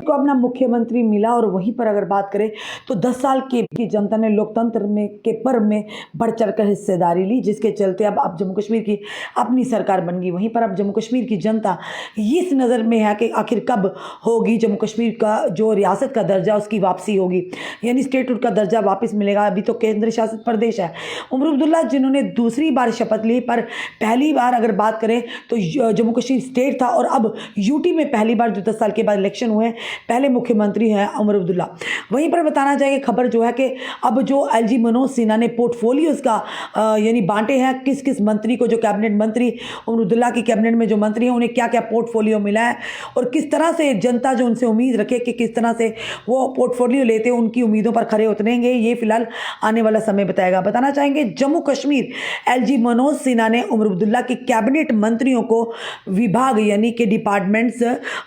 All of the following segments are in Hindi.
को अपना मुख्यमंत्री मिला और वहीं पर अगर बात करें तो 10 साल की जनता ने लोकतंत्र में के पर्व में बढ़ चढ़कर हिस्सेदारी ली, जिसके चलते अब जम्मू कश्मीर की अपनी सरकार बन गई। वहीं पर अब जम्मू कश्मीर की जनता इस नज़र में है कि आखिर कब होगी जम्मू कश्मीर का जो रियासत का दर्जा उसकी वापसी होगी, यानी स्टेटहुड का दर्जा वापस मिलेगा। अभी तो केंद्र शासित प्रदेश है। उमर अब्दुल्ला जिन्होंने दूसरी बार शपथ ली, पर पहली बार अगर बात करें तो जम्मू कश्मीर स्टेट था और अब यूटी में पहली बार जो 10 साल के बाद इलेक्शन हुए पहले मुख्यमंत्री हैं उमर अब्दुल्ला। वहीं पर बताना चाहिए खबर जो है कि अब जो एलजी मनोज सिन्हा ने पोर्टफोलियोज का यानी बांटे हैं, किस किस मंत्री को, जो कैबिनेट मंत्री उमर अब्दुल्ला की कैबिनेट में जो मंत्री हैं उन्हें क्या क्या पोर्टफोलियो मिला है और किस तरह से जनता जो उनसे उम्मीद रखे कि किस तरह से वो पोर्टफोलियो लेते हैं, उनकी उम्मीदों पर खरे उतरेंगे, ये फिलहाल आने वाला समय बताएगा। बताना चाहेंगे जम्मू कश्मीर एलजी मनोज सिन्हा ने उमर अब्दुल्ला के कैबिनेट मंत्रियों को विभाग यानी कि डिपार्टमेंट्स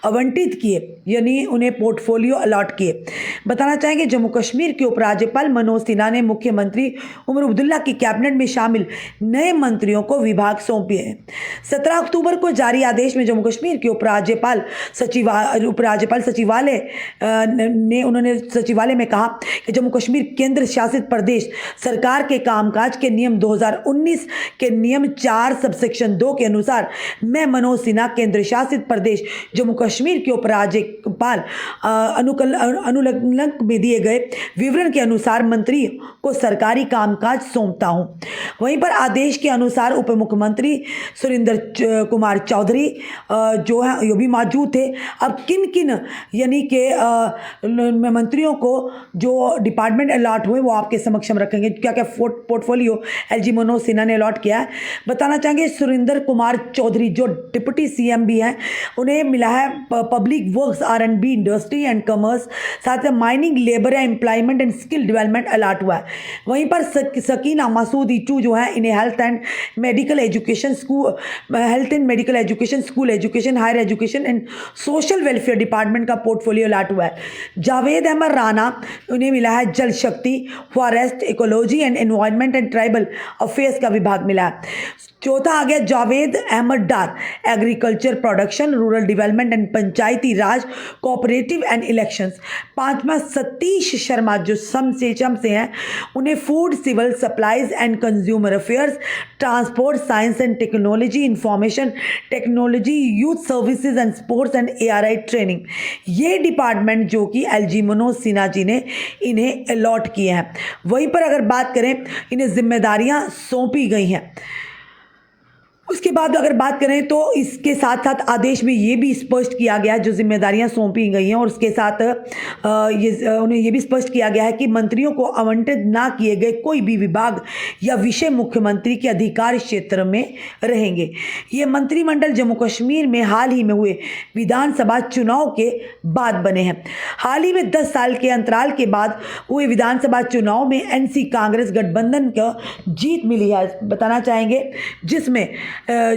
आवंटित किए, यानी उन्हें पोर्टफोलियो अलॉट किए। बताना चाहेंगे जम्मू कश्मीर के उपराज्यपाल मनोज सिन्हा ने मुख्यमंत्री उमर अब्दुल्ला की कैबिनेट में शामिल नए मंत्रियों को विभाग सौंपे हैं। 17 अक्टूबर को जारी आदेश में जम्मू कश्मीर के उपराज्यपाल सचिवालय ने उन्होंने सचिवालय में कहा कि जम्मू कश्मीर केंद्र शासित प्रदेश सरकार के कामकाज के नियम 2019 के नियम 4 सबसेक्शन 2 के अनुसार मैं मनोज सिन्हा केंद्र शासित प्रदेश जम्मू कश्मीर के उपराज्यपाल अनुलग्न में दिए गए विवरण के अनुसार मंत्री को सरकारी कामकाज सौंपता हूं। वहीं पर आदेश के अनुसार उप मुख्यमंत्री सुरेंद्र कुमार चौधरी जो है ये भी मौजूद थे। अब किन किन यानी कि मंत्रियों को जो डिपार्टमेंट अलॉट हुए वो आपके समक्ष हम रखेंगे, क्या क्या पोर्टफोलियो एलजी मनोज सिन्हा ने अलॉट किया है। बताना चाहेंगे सुरेंद्र कुमार चौधरी जो डिप्टी सीएम भी हैं, उन्हें मिला है public works, R and B, industry and commerce, साथ में माइनिंग, लेबर या employment and skill development allot हुआ है। वहीं पर सकीना मसूद ईटू जो है इन्हें health and medical education, school education, higher education and social welfare department का पोर्टफोलियो अलॉट हुआ है। जावेद अहमद राणा उन्हें मिला है Jal Shakti, forest, ecology and environment and tribal affairs का विभाग मिला है। चौथा आ गया Javed Ahmad Dar, agriculture production, rural development and Panchayati Raj, cooperative and elections. पांचवा सतीश शर्मा जो सम से हैं, उन्हें food, civil supplies and consumer affairs, transport, science and technology, information technology, youth services and sports and ARI training, ये डिपार्टमेंट जो कि एलजी मनोज सिन्हा जी ने इन्हें अलॉट किए हैं। वहीं पर अगर बात करें इन्हें जिम्मेदारियां सौंपी गई हैं। उसके बाद अगर बात करें तो इसके साथ साथ आदेश में ये भी स्पष्ट किया गया है जो जिम्मेदारियां सौंपी गई हैं, और उसके साथ उन्हें ये भी स्पष्ट किया गया है कि मंत्रियों को आवंटित ना किए गए कोई भी विभाग या विषय मुख्यमंत्री के अधिकार क्षेत्र में रहेंगे। ये मंत्रिमंडल जम्मू कश्मीर में हाल ही में हुए विधानसभा चुनाव के बाद बने हैं। हाल ही में 10 साल के अंतराल के बाद हुए विधानसभा चुनाव में एनसी कांग्रेस गठबंधन को जीत मिली है। बताना चाहेंगे जिसमें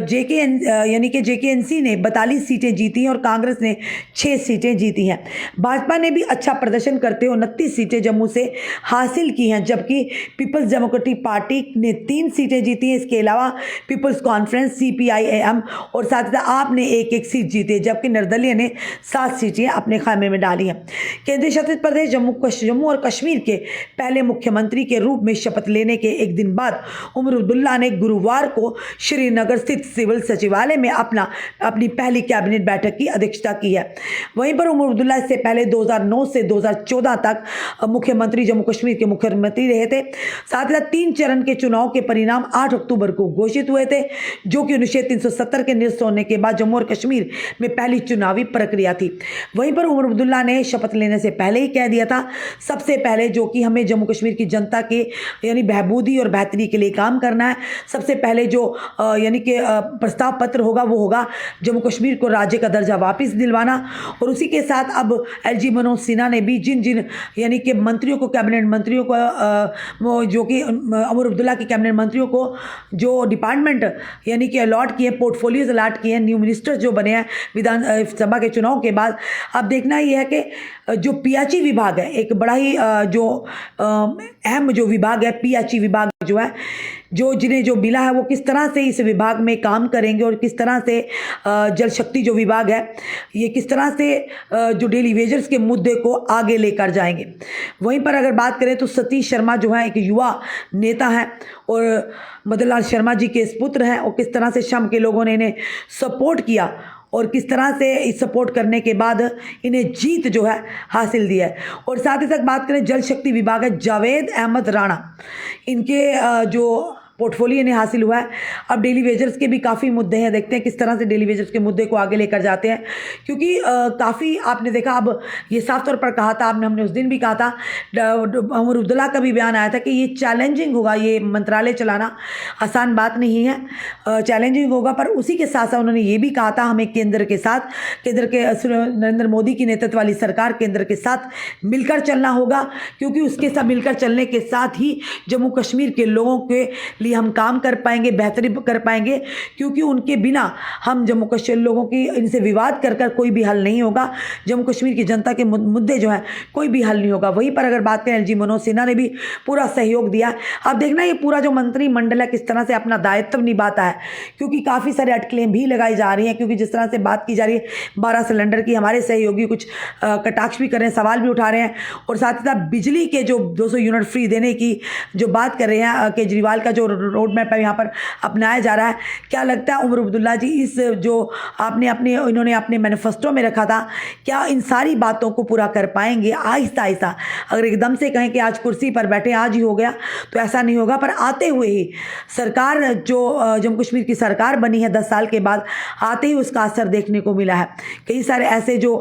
जेकेएनसी ने 42 सीटें जीती हैं और कांग्रेस ने 6 सीटें जीती हैं। भाजपा ने भी अच्छा प्रदर्शन करते हुए 29 सीटें जम्मू से हासिल की हैं, जबकि पीपल्स डेमोक्रेटिक पार्टी ने 3 सीटें जीती हैं। इसके अलावा पीपल्स कॉन्फ्रेंस, सीपीआईएम और साथ ही आप ने एक सीट जीती है, जबकि निर्दलीय ने 7 सीटें अपने खामे में डाली हैं। केंद्रीय शासित प्रदेश जम्मू और कश्मीर के पहले मुख्यमंत्री के रूप में शपथ लेने के एक दिन बाद उमर अब्दुल्ला ने गुरुवार को श्रीनगर स्थित सिविल सचिवालय में अपनी पहली कैबिनेट बैठक की अध्यक्षता की है। वहीं पर उमर अब्दुल्ला इससे पहले 2009 से 2014 तक मुख्यमंत्री जम्मू कश्मीर के मुख्यमंत्री रहे थे। साथ ही 3 चरण के चुनाव के परिणाम 8 अक्टूबर को घोषित हुए थे, जो कि अनुच्छेद 370 के निरस्त होने के बाद जम्मू और कश्मीर में पहली चुनावी प्रक्रिया थी। वहीं पर उमर अब्दुल्ला ने शपथ लेने से पहले ही कह दिया था सबसे पहले जो कि हमें जम्मू कश्मीर की जनता के यानी बहबूदी और बेहतरी के लिए काम करना है। सबसे पहले जो यानी कि प्रस्ताव पत्र होगा वो होगा जम्मू कश्मीर को राज्य का दर्जा वापस दिलवाना। और उसी के साथ अब एलजी मनोज सिन्हा ने भी जिन यानी कि मंत्रियों को, कैबिनेट मंत्रियों को जो कि उमर अब्दुल्ला के कैबिनेट मंत्रियों को जो डिपार्टमेंट यानी कि अलॉट किए, पोर्टफोलियोज अलॉट किए हैं, न्यू मिनिस्टर्स जो बने हैं विधानसभा के चुनाव के बाद। अब देखना ये है कि जो पीएचई विभाग है, एक बड़ा ही जो अहम जो विभाग है, पीएचई विभाग जो है जिन्हें जो मिला है वो किस तरह से इस विभाग में काम करेंगे और किस तरह से जल शक्ति जो विभाग है ये किस तरह से जो डेली वेजर्स के मुद्दे को आगे लेकर जाएंगे। वहीं पर अगर बात करें तो सतीश शर्मा जो है एक युवा नेता है और मदन लाल शर्मा जी के पुत्र हैं और किस तरह से श्रम के लोगों ने इन्हें सपोर्ट किया और किस तरह से इस सपोर्ट करने के बाद इन्हें जीत जो है हासिल दी है। और साथ ही साथ बात करें जल शक्ति विभाग है जावेद अहमद राणा, इनके जो पोर्टफोलियो इन्हें हासिल हुआ है। अब डेली वेजर्स के भी काफ़ी मुद्दे हैं, देखते हैं किस तरह से डेली वेजर्स के मुद्दे को आगे लेकर जाते हैं, क्योंकि काफ़ी आपने देखा अब ये साफ तौर पर कहा था हमने उस दिन भी कहा था, उमर अब्दुल्ला का भी बयान आया था कि ये चैलेंजिंग होगा, ये मंत्रालय चलाना आसान बात नहीं है, चैलेंजिंग होगा। पर उसी के साथ साथ उन्होंने ये भी कहा था हमें केंद्र के नरेंद्र मोदी की नेतृत्व वाली सरकार केंद्र के साथ मिलकर चलना होगा, क्योंकि उसके साथ मिलकर चलने के साथ ही जम्मू कश्मीर के लोगों के लिए हम काम कर पाएंगे, बेहतरी कर पाएंगे, क्योंकि उनके बिना हम जम्मू कश्मीर लोगों की इनसे विवाद कर कोई भी हल नहीं होगा। जम्मू कश्मीर की जनता के मुद्दे जो हैं कोई भी हल नहीं होगा। वहीं पर अगर बात करें एलजी मनोज सिन्हा ने भी पूरा सहयोग दिया। अब देखना ये पूरा जो मंत्रिमंडल है किस तरह से अपना दायित्व निभाता है, क्योंकि काफ़ी सारे अटकलें भी लगाई जा रही हैं, क्योंकि जिस तरह से बात की जा रही है 12 सिलेंडर की, हमारे सहयोगी कुछ कटाक्ष भी कर रहे हैं, सवाल भी उठा रहे हैं, और साथ ही साथ बिजली के जो 200 यूनिट फ्री देने की जो बात कर रहे हैं, केजरीवाल का जो रोड मैप है यहाँ पर अपनाया जा रहा है। क्या लगता है उमर अब्दुल्ला जी, इस जो इन्होंने अपने मैनिफेस्टो में रखा था, क्या इन सारी बातों को पूरा कर पाएंगे? आहिस्ता आहिस्ता अगर एकदम से कहें कि आज कुर्सी पर बैठे आज ही हो गया तो ऐसा नहीं होगा, पर आते हुए ही सरकार जो जम्मू कश्मीर की सरकार बनी है 10 साल के बाद, आते ही उसका असर देखने को मिला है। कई सारे ऐसे जो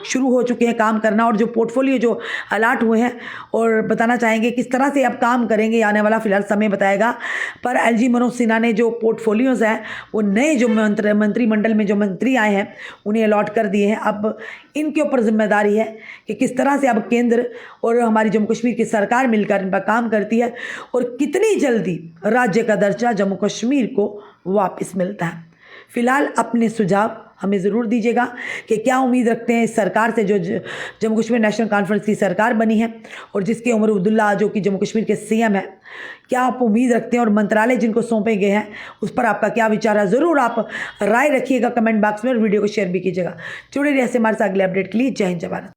शुरू हो चुके हैं काम करना, और जो पोर्टफोलियो जो अलॉट हुए हैं, और बताना चाहेंगे किस तरह से अब काम करेंगे आने वाला फिलहाल समय बताएगा। पर एलजी मनोज सिन्हा ने जो पोर्टफोलियोज हैं वो नए जो मंत्रिमंडल में जो मंत्री आए हैं उन्हें अलॉट कर दिए हैं। अब इनके ऊपर जिम्मेदारी है कि किस तरह से अब केंद्र और हमारी जम्मू कश्मीर की सरकार मिलकर इन पर काम करती है और कितनी जल्दी राज्य का दर्जा जम्मू कश्मीर को वापस मिलता है। फिलहाल अपने सुझाव हमें ज़रूर दीजिएगा कि क्या उम्मीद रखते हैं इस सरकार से, जो जम्मू कश्मीर नेशनल कॉन्फ्रेंस की सरकार बनी है और जिसके उमर अब्दुल्ला जो कि जम्मू कश्मीर के सीएम है, क्या आप उम्मीद रखते हैं, और मंत्रालय जिनको सौंपे गए हैं उस पर आपका क्या विचार है? ज़रूर आप राय रखिएगा कमेंट बॉक्स में और वीडियो को शेयर भी कीजिएगा। जुड़े रहिए ऐसे हमारे साथ अगले अपडेट के लिए। जय हिंद, जय भारत।